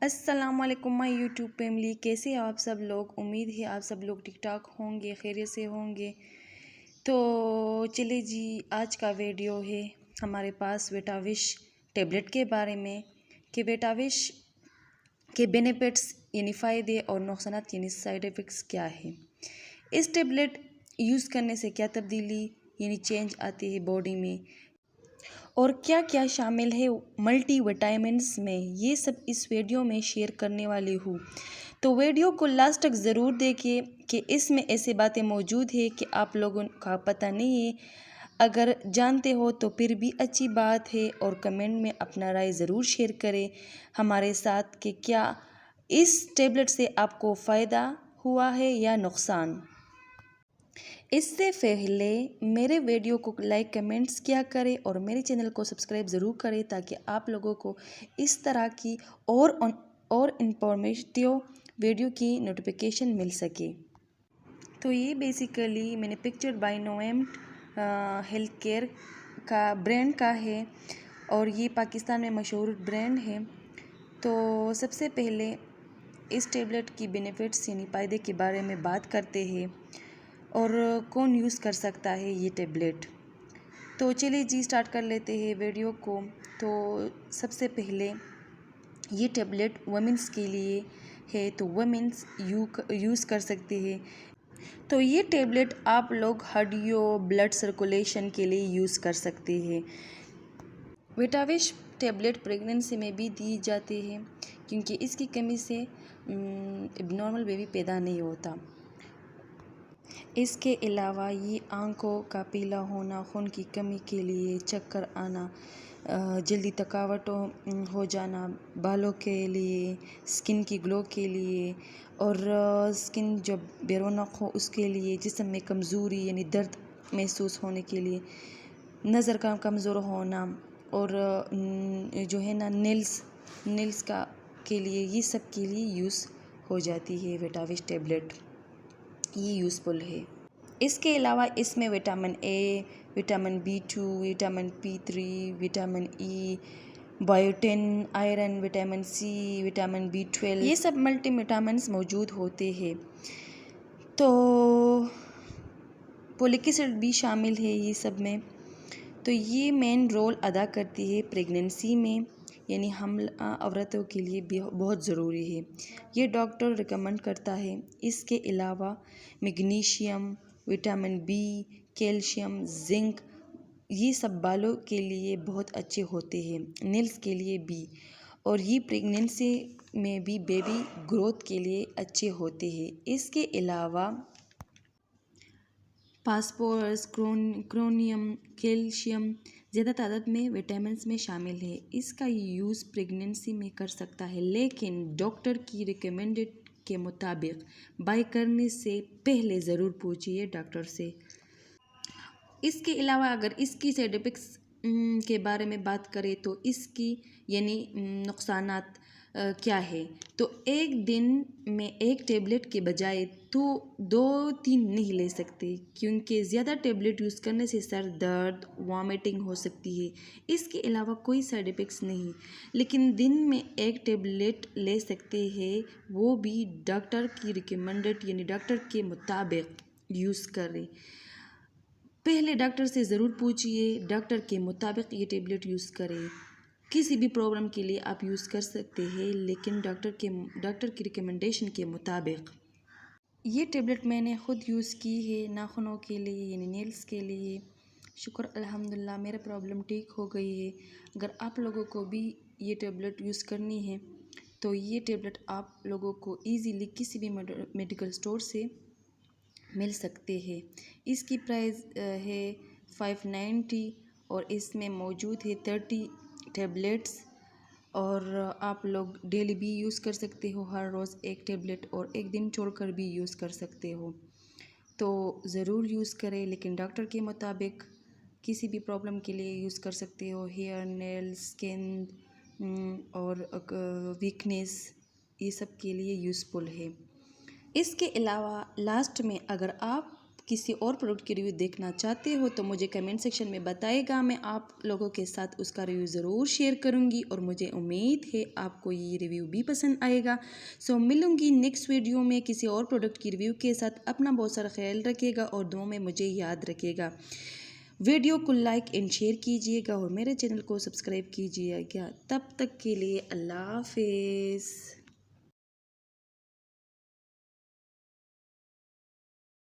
السلام علیکم مائی YouTube family, کیسے ہیں آپ سب لوگ؟ امید ہے آپ سب لوگ ٹھیک ٹھاک ہوں گے، خیریت سے ہوں گے۔ تو چلے جی، آج کا ویڈیو ہے ہمارے پاس ویٹاوش ٹیبلٹ کے بارے میں کہ ویٹاوش کے بینیفٹس یعنی فائدے اور نقصانات یعنی سائیڈ ایفیکٹس کیا ہے۔ اس ٹیبلٹ یوز کرنے سے کیا تبدیلی یعنی چینج آتی ہے باڈی میں، اور کیا کیا شامل ہے ملٹی وٹامنس میں، یہ سب اس ویڈیو میں شیئر کرنے والی ہوں۔ تو ویڈیو کو لاسٹ تک ضرور دیکھیے کہ اس میں ایسے باتیں موجود ہیں کہ آپ لوگوں کا پتہ نہیں ہے، اگر جانتے ہو تو پھر بھی اچھی بات ہے، اور کمنٹ میں اپنا رائے ضرور شیئر کریں ہمارے ساتھ کہ کیا اس ٹیبلٹ سے آپ کو فائدہ ہوا ہے یا نقصان۔ اس سے پہلے میرے ویڈیو کو لائک کمنٹس کیا کریں اور میرے چینل کو سبسکرائب ضرور کریں تاکہ آپ لوگوں کو اس طرح کی اور انفارمیٹیو ویڈیو کی نوٹیفیکیشن مل سکے۔ تو یہ بیسیکلی میں نے پکچر بائی نویمٹ ہیلتھ کیئر کا برانڈ کا ہے، اور یہ پاکستان میں مشہور برانڈ ہے۔ تو سب سے پہلے اس ٹیبلٹ کی بینیفٹس یعنی فائدے کے بارے میں بات کرتے ہیں، اور کون یوز کر سکتا ہے یہ ٹیبلٹ۔ تو چلیے جی اسٹارٹ کر لیتے ہیں ویڈیو کو۔ تو سب سے پہلے یہ ٹیبلٹ ویمنس کے لیے ہے، تو ویمنس یوز کر سکتے ہیں۔ تو یہ ٹیبلٹ آپ لوگ ہڈیوں بلڈ سرکولیشن کے لیے یوز کر سکتے ہیں۔ ویٹاوش ٹیبلٹ پریگننسی میں بھی دی جاتے ہیں کیونکہ اس کی کمی سے ابنارمل بیبی پیدا نہیں ہوتا۔ اس کے علاوہ یہ آنکھوں کا پیلا ہونا، خون کی کمی کے لیے، چکر آنا، جلدی تھکاوٹ ہو جانا، بالوں کے لیے، سکن کی گلو کے لیے، اور سکن جو بے رونق ہو اس کے لیے، جسم میں کمزوری یعنی درد محسوس ہونے کے لیے، نظر کا کمزور ہونا، اور جو ہے نا نیلز کا کے لیے، یہ سب کے لیے یوز ہو جاتی ہے ویٹاوش ٹیبلٹ۔ یہ یوزفل ہے۔ اس کے علاوہ اس میں vitamin A, vitamin B2، vitamin B3، vitamin E, biotin, iron, vitamin C, vitamin B12، یہ سب ملٹی وٹامنس موجود ہوتے ہیں۔ تو فولک ایسڈ بھی شامل ہے یہ سب میں۔ تو یہ مین رول ادا کرتی ہے پریگننسی میں، یعنی حاملہ عورتوں کے لیے بہت ضروری ہے، یہ ڈاکٹر ریکمنڈ کرتا ہے۔ اس کے علاوہ magnesium, vitamin B، calcium, zinc, یہ سب بالوں کے لیے بہت اچھے ہوتے ہیں، نیلز کے لیے بھی، اور یہ پریگننسی میں بھی بیبی گروتھ کے لیے اچھے ہوتے ہیں۔ اس کے علاوہ فاسفورس، کرونیم، کیلشیم زیادہ تعداد میں وٹامنس میں شامل ہے۔ اس کا یوز پریگننسی میں کر سکتا ہے، لیکن ڈاکٹر کی ریکمنڈیڈ کے مطابق بائی کرنے سے پہلے ضرور پوچھیے ڈاکٹر سے۔ اس کے علاوہ اگر اس کی سائیڈ ایفیکٹس کے بارے میں بات کریں تو اس کی یعنی نقصانات کیا ہے، تو ایک دن میں ایک ٹیبلٹ کے بجائے تو 2-3 نہیں لے سکتے، کیونکہ زیادہ ٹیبلٹ یوز کرنے سے سر درد، وامٹنگ ہو سکتی ہے۔ اس کے علاوہ کوئی سائیڈ ایفیکٹس نہیں، لیکن دن میں ایک ٹیبلٹ لے سکتے ہیں، وہ بھی ڈاکٹر کی ریکمنڈیڈ یعنی ڈاکٹر کے مطابق یوز کریں۔ پہلے ڈاکٹر سے ضرور پوچھیے، ڈاکٹر کے مطابق یہ ٹیبلٹ یوز کریں۔ کسی بھی پرابلم کے لیے آپ یوز کر سکتے ہیں، لیکن ڈاکٹر کی ریکمنڈیشن کے مطابق۔ یہ ٹیبلٹ میں نے خود یوز کی ہے ناخنوں کے لیے یعنی نیلز کے لیے، شکر الحمدللہ میرا پرابلم ٹھیک ہو گئی ہے۔ اگر آپ لوگوں کو بھی یہ ٹیبلٹ یوز کرنی ہے تو یہ ٹیبلٹ آپ لوگوں کو ایزیلی کسی بھی میڈیکل اسٹور سے مل سکتے ہیں۔ اس کی پرائز ہے 590، اور اس میں موجود ہے 30 ٹیبلٹس، اور آپ لوگ ڈیلی بھی یوز کر سکتے ہو، ہر روز ایک ٹیبلٹ، اور ایک دن چھوڑ کر بھی یوز کر سکتے ہو۔ تو ضرور یوز کریں، لیکن ڈاکٹر کے مطابق کسی بھی پرابلم کے لیے یوز کر سکتے ہو، ہیئر، نیل، سکن اور ویکنیس، یہ سب کے لیے یوزفل ہے۔ اس کے علاوہ لاسٹ میں اگر آپ کسی اور پروڈکٹ کی ریویو دیکھنا چاہتے ہو تو مجھے کمنٹ سیکشن میں بتائے گا، میں آپ لوگوں کے ساتھ اس کا ریویو ضرور شیئر کروں گی، اور مجھے امید ہے آپ کو یہ ریویو بھی پسند آئے گا۔ سو ملوں گی نیکسٹ ویڈیو میں کسی اور پروڈکٹ کی ریویو کے ساتھ۔ اپنا بہت سارا خیال رکھے گا اور دعاؤں میں مجھے یاد رکھے گا۔ ویڈیو کو لائک اینڈ شیئر کیجیے گا اور میرے چینل کو سبسکرائب کیجیے گا۔ تب تک کے لیے اللہ حافظ۔